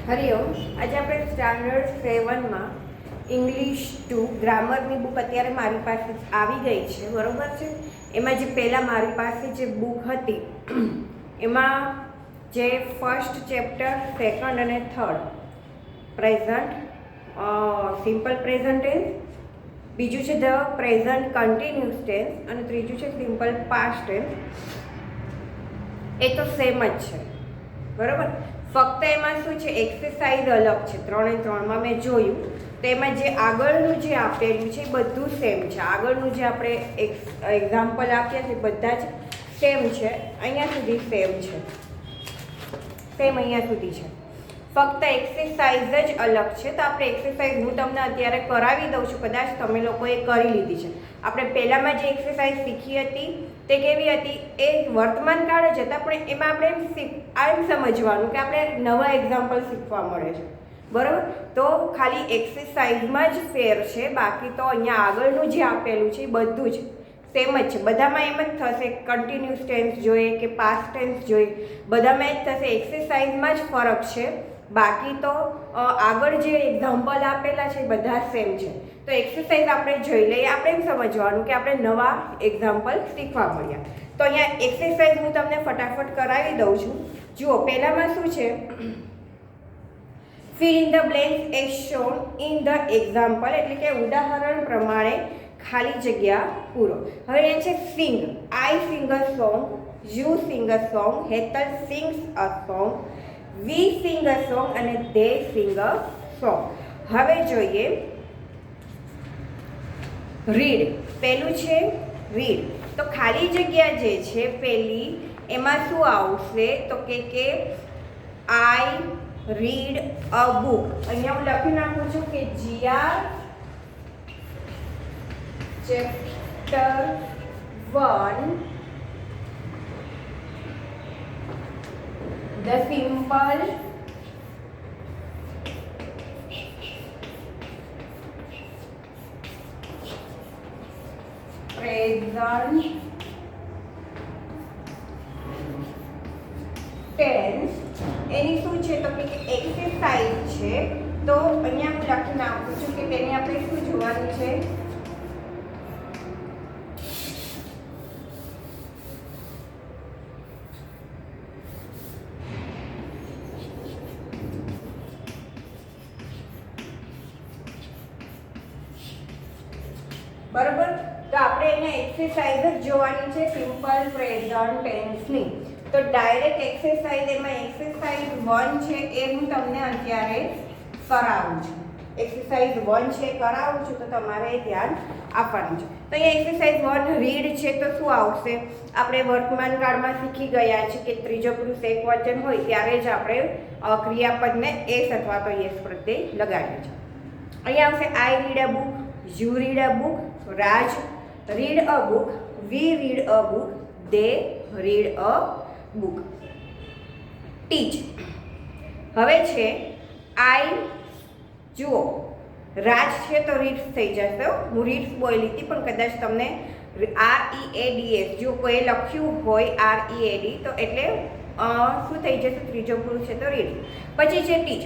હરિઓમ. આજે આપણે standard 7માં English 2 ગ્રામરની book અત્યારે મારી પાસે આવી ગઈ છે, બરાબર છે. એમાં જે પહેલાં મારી પાસે જે બુક હતી એમાં જે ફર્સ્ટ ચેપ્ટર, સેકન્ડ અને third present, simple present tense, બીજું છે ધ પ્રેઝન્ટ કન્ટિન્યુઅસ ટેન્સ અને ત્રીજું છે સિમ્પલ પાસ્ટ ટેન્સ. એ તો સેમ જ છે, બરાબર. ફક્ત એમાં શું છે, એક્સરસાઇઝ અલગ છે. 3 અને 3માં મેં જોયું તો એમાં જે આગળનું જે આપેલું છે એ બધું સેમ છે. આગળનું જે આપણે એક્ઝામ્પલ આપ્યા છે બધા જ સેમ છે. અહીંયા સુધી સેમ છે, સેમ અહીંયા સુધી છે. ફક્ત એક્સરસાઇઝ જ અલગ છે. તો આપણે એક્સરસાઇઝ હું તમને અત્યારે કરાવી દઉં છું, કદાચ તમે લોકોએ કરી લીધી છે. આપણે પહેલાંમાં જે એક્સરસાઇઝ શીખી હતી તે કેવી હતી, એ વર્તમાન કાળ જ હતા, પણ એમાં આપણે એમ સમજવાનું કે આપણે નવા એક્ઝામ્પલ શીખવા મળે છે, બરાબર. તો ખાલી એક્સરસાઇઝમાં જ ફેર છે, બાકી તો અહીંયા આગળનું જે આપેલું છે એ બધું જ સેમ જ છે. બધામાં એમ જ થશે, કન્ટિન્યુઅસ ટેન્સ જોઈએ કે પાસ્ટ ટેન્સ જોઈએ, બધામાં જ થશે. એક્સરસાઇઝમાં જ ફરક છે, બાકી તો આગળ જે એક્ઝામ્પલ આપેલા છે બધા સેમ છે. તો એક્સરસાઇઝ આપણે જોઈ લઈએ. આપણે એમ સમજવાનું કે આપણે નવા એક્ઝામ્પલ શીખવા મળ્યા. તો અહીંયા એક્સરસાઇઝ હું તમને ફટાફટ કરાવી દઉં છું. જુઓ, પહેલામાં શું છે, fill in the blanks as shown in the example, એટલે કે ઉદાહરણ પ્રમાણે ખાલી જગ્યા પૂરો. હવે એ છે sing. I sing a song, you sing a song, Hetal sings a song, we sing a song અને ધે સિંગ અ સોંગ. હવે જોઈએ રીડ. પહેલું છે રીડ. તો ખાલી જગ્યા જે છે પહેલી, એમાં શું આવશે તો કે આઈ રીડ અ બુક. અહીંયા હું લખી નાખું છું કે GR chapter 1 the simple present tense. એની શું છે તો કે એક્સરસાઇઝ છે. તો અહીંયા હું લખી નાખું છું કે તેને આપણે શું જોવાનું છે, બરોબર. તો આપણે એને એક્સરસાઇઝ જ જોવાની છે સિમ્પલ પ્રેઝન્ટ ટેન્સની. તો ડાયરેક્ટ એક્સરસાઇઝ, એમાં એક્સરસાઇઝ 1 છે એ હું તમને અત્યારે કરાવું છું. એક્સરસાઇઝ 1 છે કરાવું છું, તો તમારે ધ્યાન આપવાનું છે. તો અહીંયા એક્સરસાઇઝ 1 રીડ છે. તો શું આવશે, આપણે વર્તમાન કાળમાં શીખી ગયા છે કે ત્રીજો પુરુષ એકવચન હોય ત્યારે જ આપણે ક્રિયાપદને એસ અથવા તો યસ પ્રત્યે લગાડીએ છીએ. અહીંયા આવશે I read a book, you read a book, Raj read a book, we read a book, they read a book. Teach. હવે છે આઈ. જુઓ, રાજ છે તો રીડ્સ થઈ જશે. હું રીડ્સ બોલી હતી, પણ કદાચ તમને READS જો કોઈ લખ્યું હોય READ તો એટલે શું થઈ જશે, ત્રીજો પુરુષ છે તો રીડ. પછી છે teach.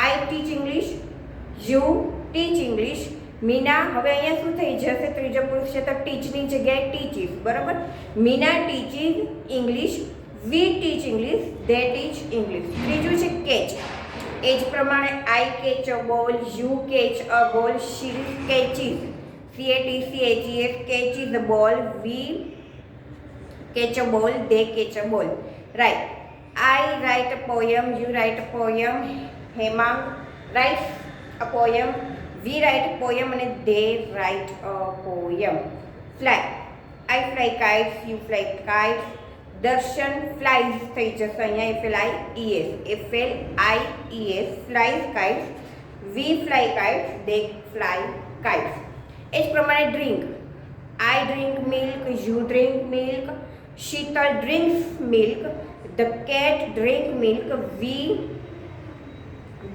I teach English, you teach English, Meena. હવે અહીંયા શું થઈ જશે, ત્રીજો પુરુષ છે તો ટીચની જગ્યાએ ટીચીસ, બરાબર. Meena teaches English, we teach English, they teach English. ત્રીજું છે કેચ. એ જ પ્રમાણે આઈ કેચ અ બોલ, યુ કેચ અ બોલ, શી કેચીસ, CATCHES કેચીસ અ બોલ, વી કેચ અ બોલ, they catch a ball. Write. I write a poem, you write a poem, Hemang writes a poem, we write a poem અને they write a poem. Fly. I fly kites, you fly kites, Darshan flies થઈ જશે અહીંયા FLIES flies kites, we fly kites, they fly kites. એ જ પ્રમાણે drink. I drink milk, you drink milk, Sheetal drinks milk, the cat drink milk, we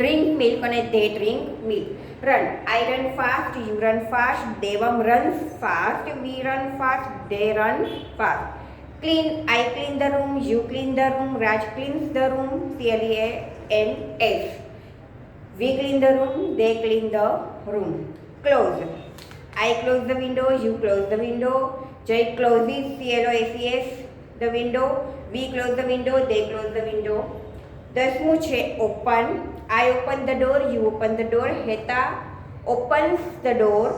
drink milk અને they drink milk. Run. I run fast, you run fast, Devam runs fast, we run fast, they run fast. Clean. I clean the room, you clean the room, Raj cleans the room, CLEANS. We clean the room, they clean the room. Close. I close the window, you close the window. Jay closes, CLOACS, the window. We close the window, they close the window. 10મું છે open. I open the door, you open the door. Heta opens the door,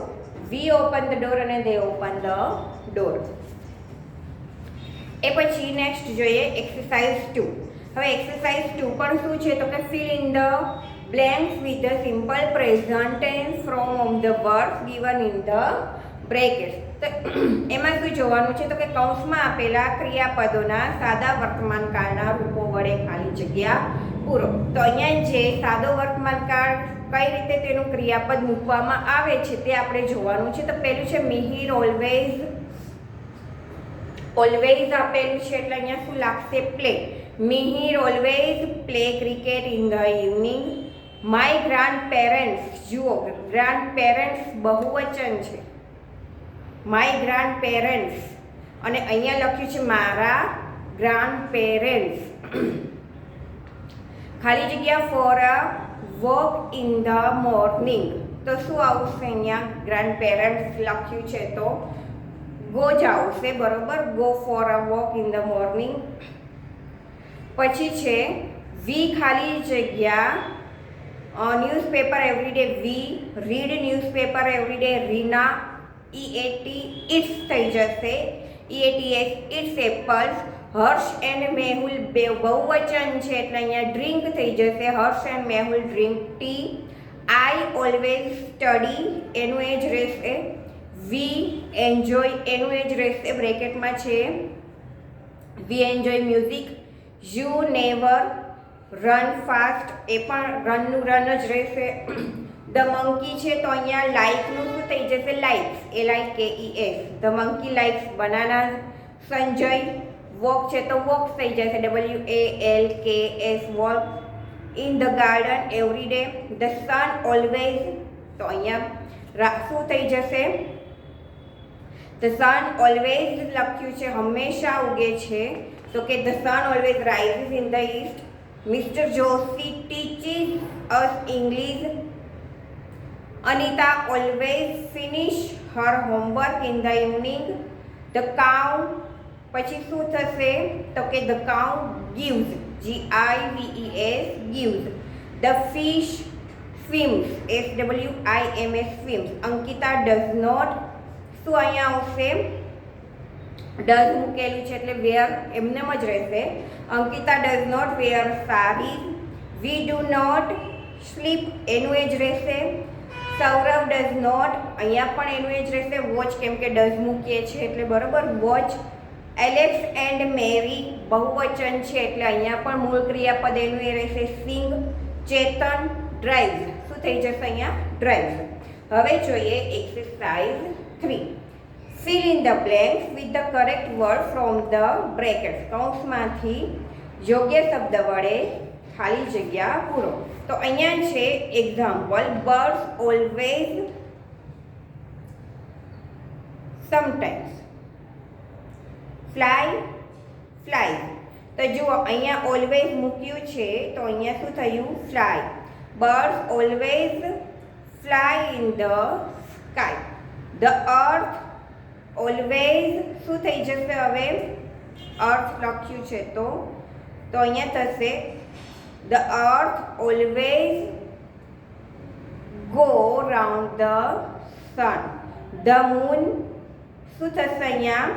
we open the door અને they open the door. એ પછી next જોઈએ exercise 2. હવે exercise 2 પણ શું છે તો કે fill in the blanks with the simple present tense from the words given in the brackets. તો એમાં શું જોવાનું છે તો કે કૌંસમાં આપેલા ક્રિયાપદોના સાદા વર્તમાનકાળના રૂપો વડે ખાલી જગ્યા પૂરો. તો અહીંયા જે સાદો વર્તમાનકાળ કઈ રીતે તેનું ક્રિયાપદ મૂકવામાં આવે છે તે આપણે જોવાનું છે. તો પહેલું છે મિહિર ઓલવેઝ. ઓલવેઝ આપેલું છે એટલે અહીંયા શું લાગશે play. Mihir always play cricket in the evening. My grand parents, જુઓ ગ્રાન્ડ પેરેન્ટ્સ બહુવચન છે, માય ગ્રાન્ડ પેરેન્ટ્સ અને અહીંયા લખ્યું છે મારા ગ્રાન્ડ પેરેન્ટ્સ. ખાલી જગ્યા four a walk in the morning. તો શું આવશે અહીંયા ગ્રાન્ડ પેરેન્ટ્સ લખ્યું છે તો ગો જ આવશે, બરોબર. Go for a walk in the morning. પછી છે વી ખાલી જગ્યા newspaper every day. We read newspaper every day. Reena EAT eats થઈ જશે, EATS eats apples. Harsh and Mehul બહુવચન છે એટલે અહીંયા ડ્રિંક થઈ જશે, Harsh and Mehul drink tea. I always study એનું એ જ રહેશે. વી એન્જોય એનું એ જ રહેશે, બ્રેકેટમાં છે we enjoy music. You never run fast, એ પણ રનનું રન જ રહેશે. ધ મંકી છે તો અહીંયા લાઇકનું શું થઈ જશે likes, LIKES. The monkey likes banana. Sanjay walk છે તો વોક્સ થઈ જશે, WALKS walk. In the garden every day. The sun always તો અહીંયા શું થઈ જશે ધ સન ઓલવેઝ લખ્યું છે હંમેશા ઉગે છે તો કે the sun always rises in the east. Mister Joshi teaches us English. Anita always finish her homework in the evening. The cow પછી શું થશે તો કે the cow gives, GIVES gives. The fish swims, SWIMS swims. Ankita does not, શું અહીંયા આવશે does મૂકેલું છે એટલે વેર એમનેમ જ રહેશે. Ankita does not wear sari. We do not sleep એનું એ જ રહેશે. સૌરવ ડઝ નોટ, અહીંયા પણ એનું એ જ રહેશે વોચ, કેમ કે ડઝ મૂકીએ છીએ એટલે બરોબર વોચ. એલેક્સ એન્ડ મેરી બહુવચન છે એટલે અહીંયા પણ મૂળ ક્રિયાપદ એનું એ રહેશે સિંગ. ચેતન ડ્રાઇવ્સ, શું થઈ જશે અહીંયા ડ્રાઇવ્સ. હવે જોઈએ exercise 3. fill in the blanks with the correct word from the brackets. કૌંસમાંથી યોગ્ય શબ્દ વડે ખાલી જગ્યા પૂરો. તો અહીંયા છે example. Birds always sometimes. Fly fly. તો જુઓ અહીંયા ઓલવેઝ મૂક્યું છે તો અહીંયા શું થયું fly. Birds always fly in the sky. The earth always શું થઈ જશે હવે અર્થ લખ્યું છે તો અહીંયા થશે the earth always go round the sun. The moon શું થશે અહીંયા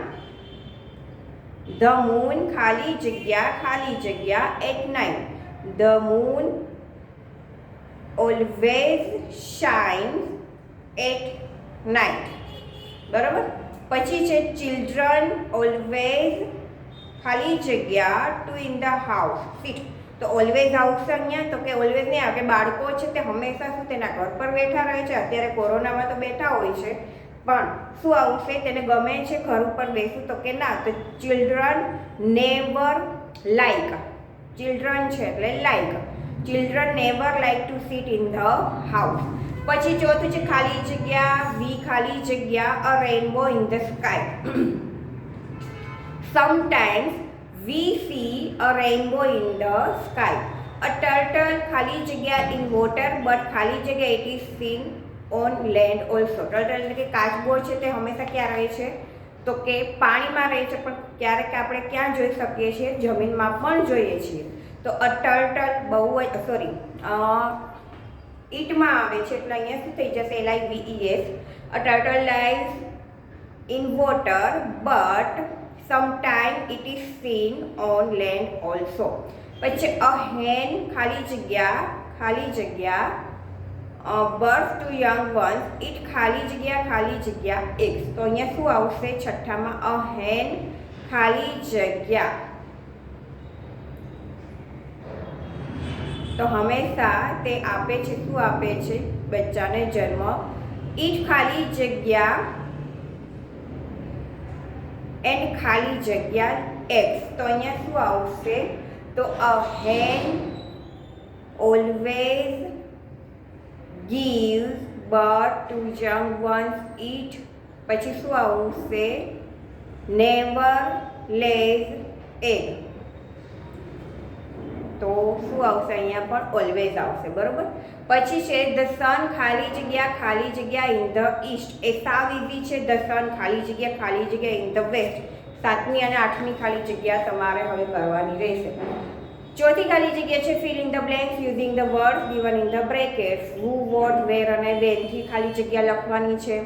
ધ મૂન ખાલી જગ્યા at night. The moon always shines at night, બરાબર. પછી છે ચિલ્ડ્રન ઓલવેઝ ખાલી જગ્યા to in the house seat. તો ઓલવેઝ આવશે અહીંયા તો કે ઓલવેઝ નહીં આવે, બાળકો છે તે હંમેશા શું તેના ઘર પર બેઠા રહે છે. અત્યારે કોરોનામાં તો બેઠા હોય છે પણ શું આવશે તેને ગમે છે ઘર ઉપર બેસવું તો કે ના. તો ચિલ્ડ્રન નેવર લાઈક, ચિલ્ડ્રન છે એટલે like. Children never like to sit in the house. પછી ચોથું છે ખાલી જગ્યા વી ખાલી જગ્યા a rainbow in the sky. Sometimes we see a rainbow in the sky. A turtle ખાલી જગ્યા ઇન વોટર બટ ખાલી જગ્યા it is seen on land also. Turtle એટલે કે કાચબો છે તે હંમેશા ક્યાં રહે છે? તો કે પાણીમાં રહે છે, પણ ક્યારેક આપણે ક્યાં જોઈ શકીએ છીએ? જમીનમાં પણ જોઈએ છીએ. તો અ ટર્ટલ બહુ ઈટમાં આવે છે એટલે અહીંયા શું થઈ જશે? LIVES. A turtle lives in water but sometime it is seen on land also. પછી અ હેન ખાલી જગ્યા birth to young ones it ખાલી જગ્યા એગ્સ. તો અહીંયા શું આવશે છઠ્ઠામાં? અ હેન ખાલી જગ્યા. તો હંમેશા તે આપે છે, શું આપે છે? બચ્ચાને જન્મ. ઇટ ખાલી જગ્યા એન્ડ ખાલી જગ્યા એગ્સ. તો અહીંયા શું આવશે? તો અ હેન always gives birth to young ones eat. પછી શું આવશે? never lays egg. તો શું આવશે? અહીંયા પણ ઓલવેઝ આવશે. બરોબર. પછી છે ધ સન ખાલી જગ્યા ઇન ધ ઈસ્ટ. એ સાવ ઇઝી છે. ધ સન ખાલી જગ્યા ઇન ધ વેસ્ટ. 7મી અને 8મી ખાલી જગ્યા તમારે હવે કરવાની રહેશે. ચોથી ખાલી જગ્યા છે fill in the blanks using the words given in the brackets. Who, what, where અને વેન થી ખાલી જગ્યા લખવાની છે.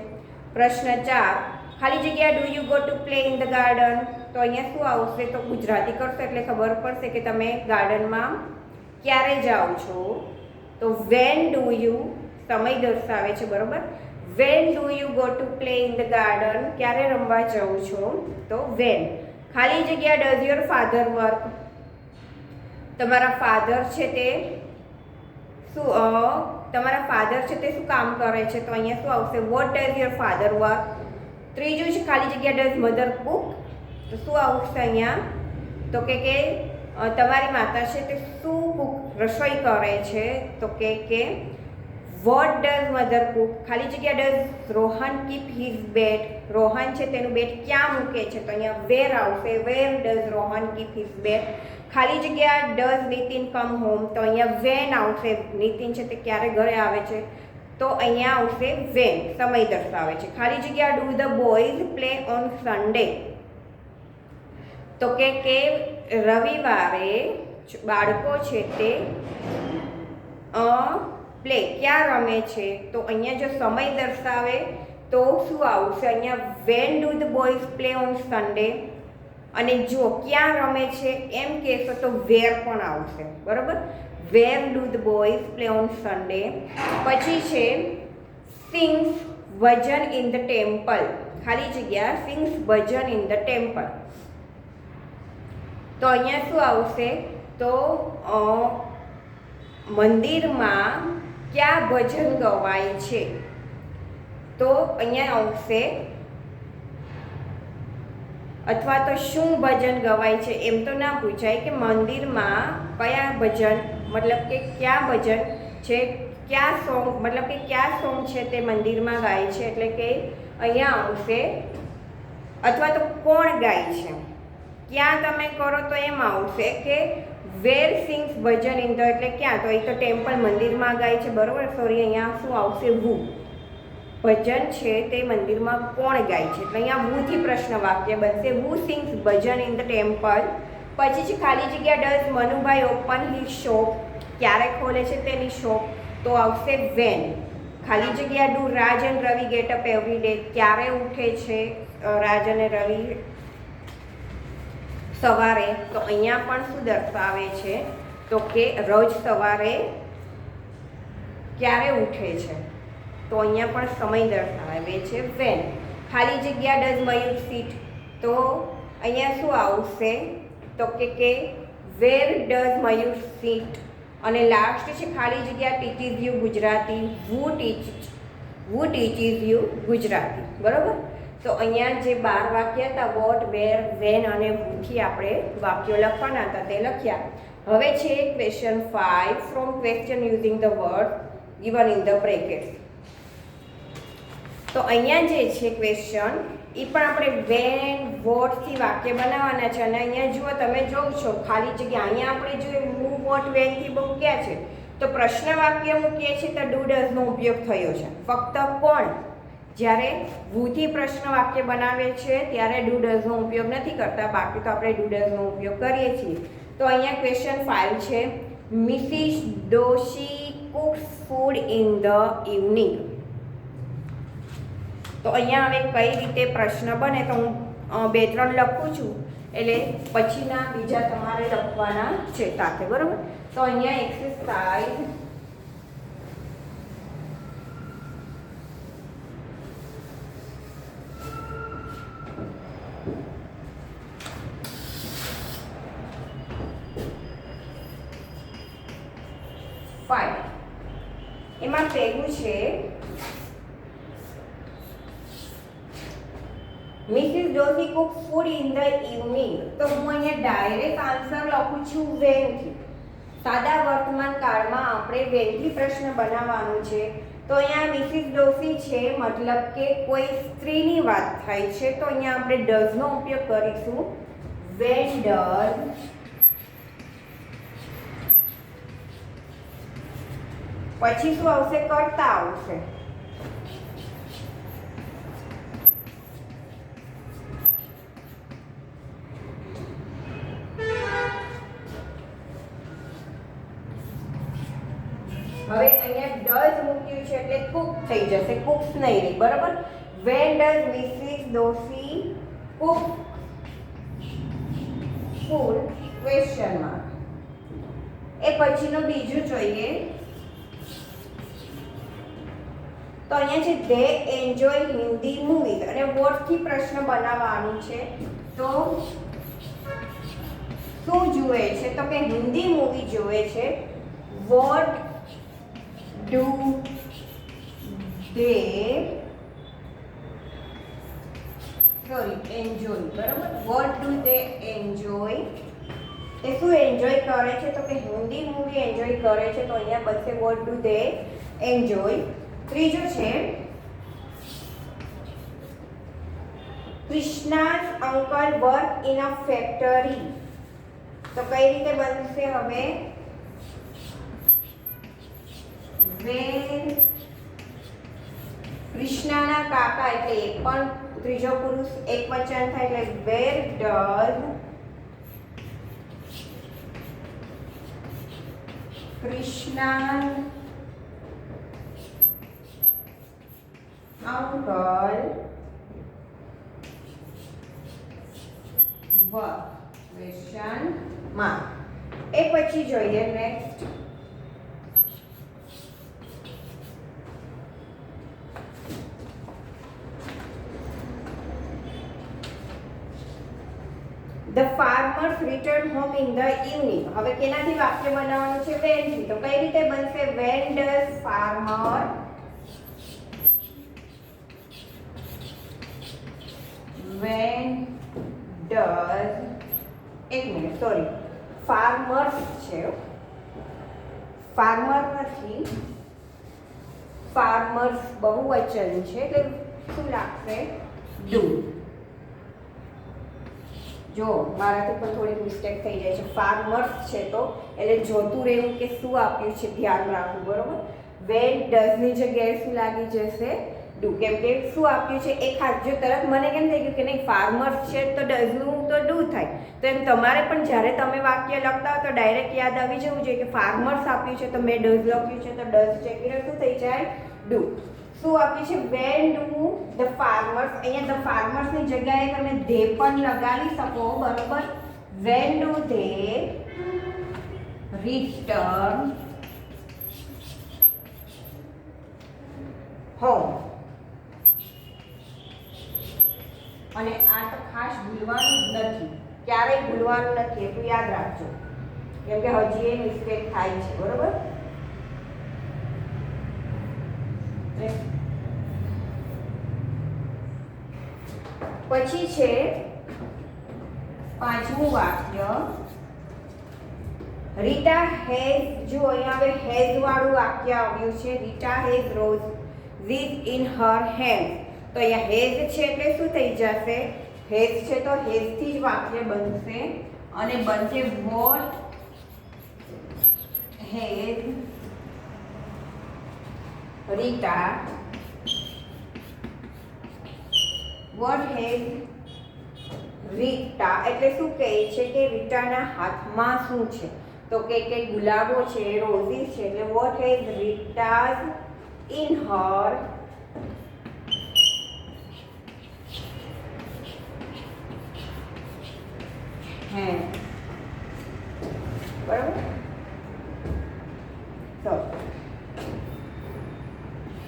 પ્રશ્ન 4 ખાલી જગ્યા do you go to play in the garden. તો અહીંયા શું આવશે? તો ગુજરાતી કરશો એટલે ખબર પડશે કે તમે ગાર્ડનમાં ક્યારે જાઓ છો. તો વેન ડુ યુ સમય દર્શાવે છે. બરોબર. When do you go to play in the garden, ક્યારે રમવા જાઓ છો? તો વેન. ખાલી જગ્યા ડઝ યોર ફાધર વર્ક. તમારા ફાધર છે તે શું કામ કરે છે? તો અહીંયા શું આવશે? What does your father work. ત્રીજું છે ખાલી જગ્યા ડઝ મધર કુક. તો શું આવશે અહીંયા? તો કે તમારી માતા છે તે શું રસોઈ કરે છે? તો કે વોટ ડઝ મધર કુક. ખાલી જગ્યા ડઝ રોહન કીપ હિઝ બેટ. રોહન છે તેનું બેટ ક્યાં મૂકે છે? તો અહીંયા વેર આવશે. Where does Rohan keep his bat. ખાલી જગ્યા ડઝ નીતિન કમ હોમ. તો અહીંયા વેન આવશે. નીતિન છે તે ક્યારે ઘરે આવે છે? તો અહીંયા આવશે વેન, સમય દર્શાવે છે. ખાલી જગ્યા do the boys play on Sunday. તો કે રવિવારે બાળકો છે તે પ્લે ક્યાં રમે છે? તો અહીંયા જો સમય દર્શાવે તો શું આવશે? અહીંયા when do the boys play on Sunday. અને જો ક્યાં રમે છે એમ કહેશો તો વેર પણ આવશે. બરાબર. Where do the boys play on Sunday. પછી છે sings bhajan in the temple. ખાલી જગ્યા sings bhajan in the temple. તો અહીંયા શું આવશે? તો મંદિરમાં ક્યાં ભજન ગવાય છે? તો અહીંયા આવશે અથવા તો શું ભજન ગવાય છે એમ તો ના પૂછાય કે મંદિરમાં કયા ભજન, મતલબ કે ક્યાં ભજન છે, ક્યાં સોંગ, મતલબ કે ક્યાં સોંગ છે તે મંદિરમાં ગાય છે. એટલે કે અહીંયા આવશે અથવા તો કોણ ગાય છે. ક્યાં તમે કરો તો એમ આવશે કે વેર સિંગ્સ ભજન ઇન ધ, એટલે ક્યાં? તો એ તો ટેમ્પલ મંદિરમાં ગાય છે. બરોબર. સોરી, અહીંયા શું આવશે? વુ. ભજન છે તે મંદિરમાં કોણ ગાય છે? એટલે અહીંયા વુથી પ્રશ્ન વાક્ય બનશે. Who sings bhajan in the temple. પછી છે ખાલી જગ્યા does Manubhai open his shop. ક્યારે ખોલે છે તેની શોપ? તો આવશે વેન. ખાલી જગ્યા do Raj and Ravi get up every day. ક્યારે ઉઠે છે રાજ અને રવિ સવારે? તો અહીંયા પણ શું દર્શાવે છે? તો કે રોજ સવારે ક્યારે ઉઠે છે? તો અહીંયા પણ સમય દર્શાવે છે વેન. ખાલી જગ્યા ડઝ મયુર સીટ. તો અહીંયા શું આવશે? તો કે વેર ડઝ મયુર સીટ. અને લાસ્ટ છે ખાલી જગ્યા ટીચીઝ યુ ગુજરાતી. વુ ટીચીઝ યુ ગુજરાતી. બરાબર. તો અહીંયા જે 12 વાક્ય હતા વોટ, વેર, વેન અને વુથી આપણે વાક્યો લખવાના હતા તે લખ્યા. હવે છે question 5 from question using the word given in the brackets. તો અહીંયા જે છે ક્વેશ્ચન એ પણ આપણે વેન વોટથી વાક્ય બનાવવાના છે. અને અહીંયા જુઓ, તમે જોઉં છો ખાલી જગ્યા. અહીંયા આપણે જો હું વોટ વેનથી મૂક્યા છે, તો પ્રશ્ન વાક્ય મૂકીએ છીએ તો ડુ ડઝનો ઉપયોગ થયો છે. ફક્ત પણ જ્યારે વુથી પ્રશ્ન વાક્ય બનાવે છે ત્યારે ડુ ડઝનો ઉપયોગ નથી કરતા, બાકી તો આપણે ડુ ડઝનો ઉપયોગ કરીએ છીએ. તો અહીંયા ક્વેશ્ચન 5 છે, મિસિસ ડોશી cooks food in the evening. તો અહીંયા હવે કઈ રીતે પ્રશ્ન બને, તો હું 2-3 લખું છું, એટલે પછીના બીજા તમારે લખવાના છે સાથે, બરાબર. તો અહીંયા એક્સરસાઇઝ 5 એમાં પહેલું છે, મિસિસ ડોસી Cook food in the evening. તો હું અહીંયા ડાયરેક્ટ આન્સર લખું છું વેનથી. સાદા વર્તમાન કાળમાં આપણે વેનથી પ્રશ્ન બનાવવાનું છે. તો અહીંયા મિસિસ ડોસી છે, મતલબ કે કોઈ સ્ત્રીની વાત થાય છે, તો અહીંયા આપણે ડઝનો ઉપયોગ કરીશું. વેન ડઝ પછી શું આવશે? કરતા આવશે. હવે અહીંયા ડઝ મૂક્યું છે એટલે કુક થઈ જશે, કુક્સ નહીં રહી, બરાબર. વેન ડઝ મિસિસ ડોસી કુક ફૂડ ક્વેશ્ચન માર્ક. એ પછીનો બીજું જોઈએ. તો અહીંયા છે ધે એન્જોય હિન્દી મૂવીઝ, અને વોટથી પ્રશ્ન બનાવવાનું છે. તો શું જુએ છે? તો કે હિન્દી મૂવી જુએ છે. વોટ ડુ ધે એન્જોય, બરાબર. વોટ ડુ ધે એન્જોય, એ શું એન્જોય કરે છે? તો કે હિન્દી મૂવી એન્જોય કરે છે. તો અહીંયા બનશે વોટ ડુ ધે એન્જોય. ત્રીજું છે, કૃષ્ણા's uncle work in a factory. તો કઈ રીતે બનશે? હવે વેન કૃષ્ણના કાકા, એટલે એ પણ ત્રીજો પુરુષ એકવચન થાય, એટલે where does Krishna uncle work question mark. એ પછી જોઈએ next, The farmers returned home in the evening. હવે કેનાથી વાક્ય બનાવવાનું છે? વેનથી. તો કઈ રીતે બનશે? When does farmer એક મિનિટ, સોરી, ફાર્મર્સ છે, ફાર્મર નથી, ફાર્મર્સ બહુવચન છે, એટલે શું લાગશે? ડુ. જો મારાથી પણ થોડી મિસ્ટેક થઈ જાય છે. ફાર્મર્સ છે તો એટલે જોતું રહેવું કે શું આપ્યું છે, ધ્યાન રાખવું, બરોબર. વેન ડઝની જગ્યાએ શું લાગી જશે? ડુ. કેમ કે શું આપ્યું છે એ ખાસ. જો તરત મને કેમ થઈ ગયું કે નહીં ફાર્મર્સ છે તો ડઝનું તો ડુ થાય, તો એમ તમારે પણ જ્યારે તમે વાક્ય લખતા હો તો ડાયરેક્ટ યાદ આવી જવું જોઈએ કે ફાર્મર્સ આપ્યું છે તો મેં ડઝ લખ્યું છે, તો ડઝ જગ્યાએ શું થઈ જાય? ડુ. શું આપ્યું છે? When do the farmers. અહીંયા ધ ફાર્મર્સની જગ્યાએ તમે ધે પણ લગાવી શકો, બરોબર. When do they return home. અને આ તો ખાસ ભૂલવાનું જ નથી, ક્યારેય ભૂલવાનું નથી, એટલું યાદ રાખજો, કેમ કે હજી એ મિસ્ટેક થાય છે, બરોબર. પછી છે પાંચમું વાક્ય, રીટા હેઝ. જો અહીંયા હવે હેઝ વાળું વાક્ય આવ્યું છે. Rita has rose in her hand. તો અહીંયા હેઝ છે એટલે શું થઈ જશે? હેઝ છે તો હેઝથી જ વાક્ય બનશે અને બનશે what has Rita what has Rita એટલે શું કહે છે કે રીટાના હાથમાં શું છે? તો કે ગુલાબો છે, રોઝીસ છે, એટલે what has Rita's in her hand. બરાબર? તો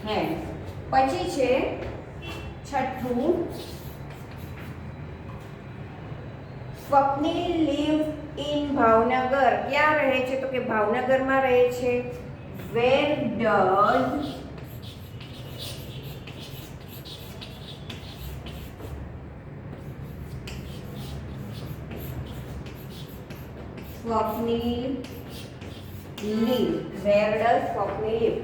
hand. પછી છે છઠ્ઠું, સ્વપ્નિલ lives in ભાવનગર. ક્યાં રહે છે? તો કે ભાવનગરમાં રહે છે. Where does Swapnil live? Where does Swapnil live?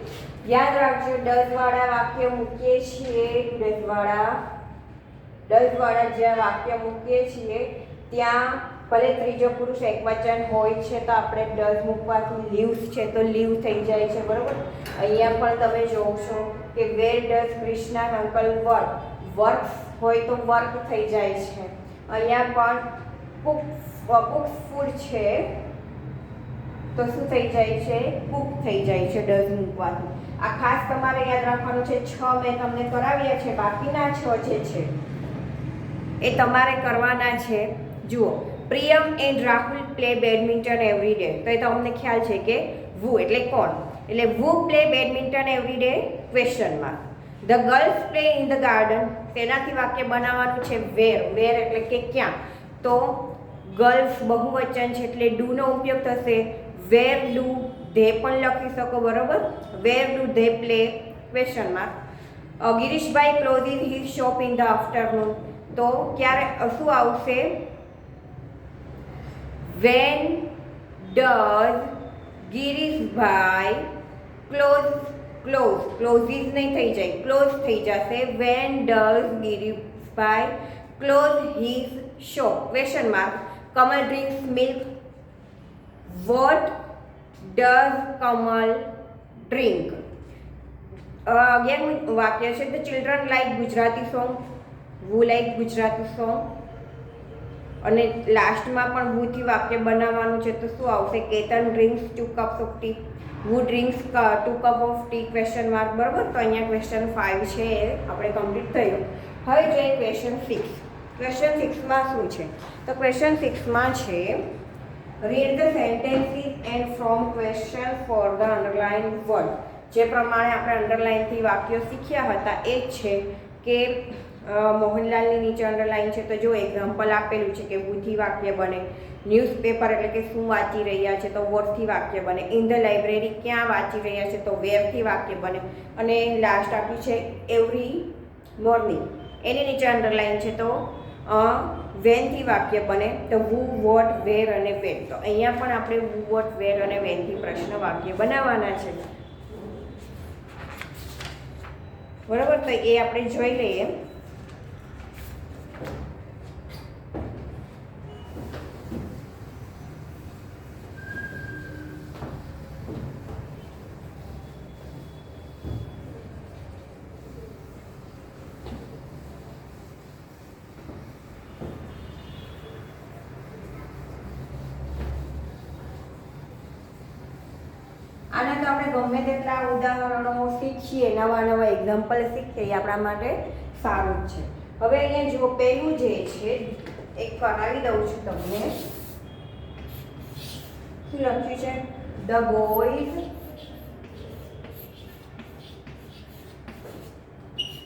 યાદ રાખજો, ડઝ વાળા વાક્ય મૂકીએ છીએ, ડઝ વાળા જ્યાં વાક્ય મૂકીએ છીએ ત્યાં ભલે ત્રીજો પુરુષ એકવચન હોય છે તો આપણે ડઝ મૂકવાથી લીવ્સ છે તો લીવ થઈ જાય છે. બરોબર? અહીંયા પણ તમે જોશો કે where does Krishna uncle work? Work હોય તો વર્ક થઈ જાય છે. અહીંયા પણ બુક્સ ફૂડ છે તો શું થઈ જાય છે? કુક થઈ જાય છે ડઝ મૂકવાથી. આ ખાસ તમારે યાદ રાખવાનું છે. 6 મેં તમને કરાવ્યા છે, બાકીના 6 જે છે એ તમારે કરવાના છે. જુઓ, Priyam and Rahul play badminton every day. તો એ તમને ખ્યાલ છે કે વુ એટલે કોણ? એટલે who play badminton every day question mark. The girls play in the garden. તેનાથી વાક્ય બનાવવાનું છે વેર. વેર એટલે કે ક્યાં? તો ગર્લ્સ બહુવચન છે એટલે ડુ નો ઉપયોગ થશે. વેર ડુ ધે પણ લખી શકો. બરોબર? Where do they play question mark. Girishbhai closes his shop in the afternoon. તો ક્યારે શું આવશે? વેન ડઝ ગિરીશભાઈ ક્લોઝિસ નહીં થઈ જાય, ક્લોઝ થઈ જશે. When does Girishbhai close his shop question mark. Kamal drinks milk. What does Kamal drink? 11 વાક્ય છે. The children like Gujarati song. Who like Gujarati song. અને લાસ્ટમાં પણ વુથી વાક્ય બનાવવાનું છે તો શું આવશે? Ketan drinks 2 cups of tea. Who drinks 2 cup of tea question mark. બરાબર? તો અહીંયા ક્વેશ્ચન 5 છે એ આપણે કમ્પ્લીટ થયું. હવે જોઈએ ક્વેશ્ચન 6. ક્વેશ્ચન 6માં શું છે? તો ક્વેશ્ચન 6માં છે read the sentences and from question for the underline word. જે પ્રમાણે આપણે અંડરલાઇનથી વાક્યો શીખ્યા હતા એ જ છે કે મોહનલાલની નીચે અંડરલાઇન છે તો જો એક્ઝામ્પલ આપેલું છે કે બુથી વાક્ય બને. ન્યૂઝપેપર એટલે કે શું વાંચી રહ્યા છે તો વોટથી વાક્ય બને. ઇન ધ લાઇબ્રેરી ક્યાં વાંચી રહ્યા છે તો વેરથી વાક્ય બને. અને લાસ્ટ આપ્યું છે એવરી મોર્નિંગ, એની નીચે અંડરલાઇન છે તો વેનથી વાક્ય બને. તો વુ, વોટ, વેર અને વેન. તો અહીંયા પણ આપણે વુ, વોટ, વેર અને વેનથી પ્રશ્ન વાક્ય બનાવવાના છે. બરાબર? તો એ આપણે જોઈ લઈએ. આના તો આપણે ગમે તેટલા ઉદાહરણો શીખીએ, નવા એક્ઝામ્પલ શીખીએ, એ આપણા માટે સારું જ છે. હવે અહીંયા જો પહેલું જે છે એક કરાવી દઉં છું તમને. શું લખ્યું છે? The boys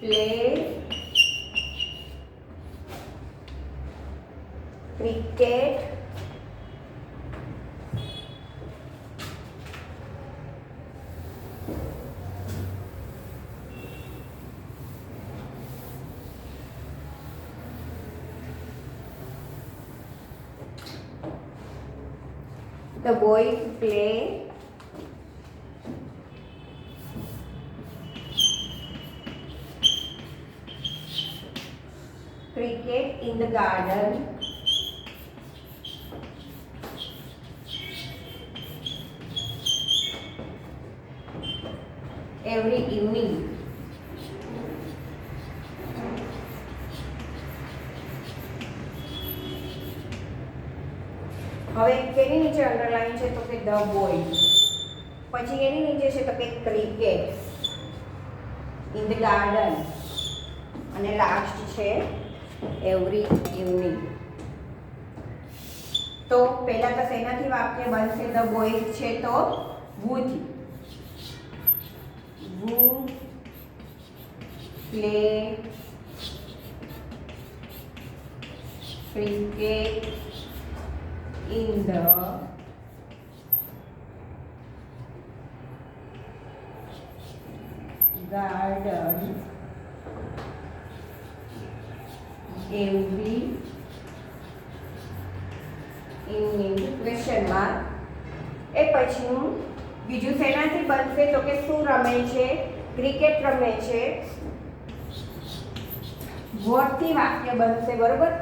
play cricket The boys play cricket in the garden every evening. હવે કેની નીચે અંડરલાઈન છે તો કે ધ બોય, પછી એની નીચે છે તો કે ક્રિકેટ ઇન ધ ગાર્ડન, અને લાસ્ટ છે એવરી ઇવનિંગ. તો પહેલા તો શેનાથી વાક્ય બનશે? ધ બોય છે તો વુથી. Who play cricket in the garden every evening question mark. એ પછીનું બીજું શેનાથી બનશે તો કે શું રમે છે? ક્રિકેટ રમે છે. વોટથી વાક્ય બનશે, બરોબર?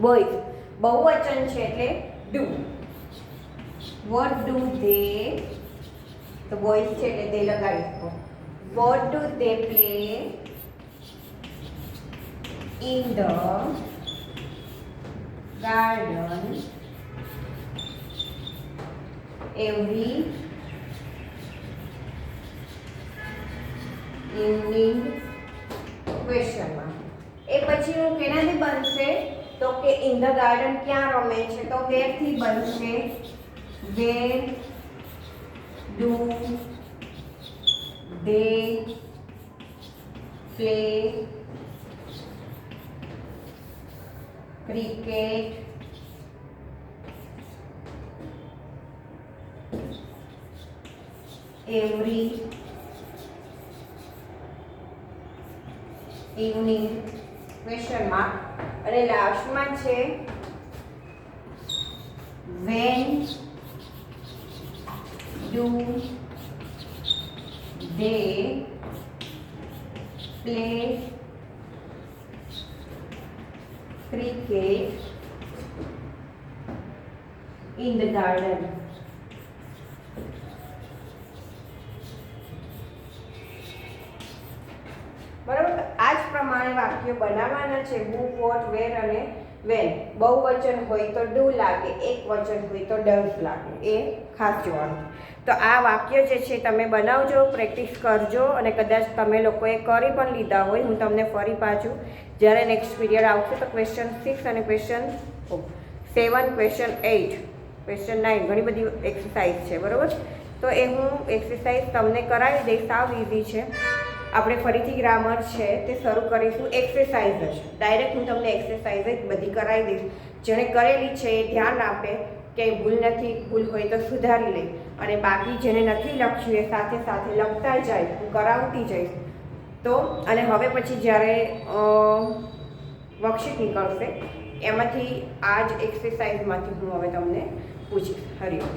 બોય બહુવચન છે એટલે ડુ. વોટ ડુ ધે, તો બોયઝ છે એટલે દે લગાડી. What do they play in the garden every evening ક્વેશ્ચનમાં. એ પછીનું કેનાથી બનશે તો કે ઇન ધ ગાર્ડન ક્યાં રમે છે? તો વેર થી બનશે. વેર do they play cricket every evening question mark. અને લાસ્ટમાં છે when do they play cricket in the garden? બરાબર. આ જ પ્રમાણે વાક્યો બનાવવાના છે. હુ, વોટ, વેર અને વેન. બહુવચન હોય તો ડુ લાગે, એક વચન હોય તો ડઝ લાગે, એ ખાસ જોવાનું. તો આ વાક્ય જે છે તમે બનાવજો, પ્રેક્ટિસ કરજો, અને કદાચ તમે લોકોએ કરી પણ લીધા હોય, હું તમને ફરી પાછું જ્યારે નેક્સ્ટ પીરિયડ આવશે તો ક્વેશ્ચન 6 અને ક્વેશ્ચન 7, ક્વેશ્ચન 8, ક્વેશ્ચન 9 ઘણી બધી એક્સરસાઇઝ છે, બરાબર? તો એ હું એક્સરસાઇઝ તમને કરાવી દઈશ. સાવ ઇઝી છે. આપણે ફરીથી ગ્રામર છે તે શરૂ કરીશું. એક્સરસાઇઝ જ ડાયરેક્ટ હું તમને એક્સરસાઇઝ જ બધી કરાવી દઈશ. જેણે કરેલી છે એ ધ્યાન આપે, ક્યાંય ભૂલ નથી, ભૂલ હોય તો સુધારી લે, અને બાકી જેને નથી લખ્યું એ સાથે સાથે લખતા જાય, હું કરાવતી જઈશ. તો અને હવે પછી જ્યારે વર્કશીટ નીકળશે એમાંથી આ જ એક્સરસાઇઝમાંથી હું હવે તમને પૂછીશ. હરિઓમ.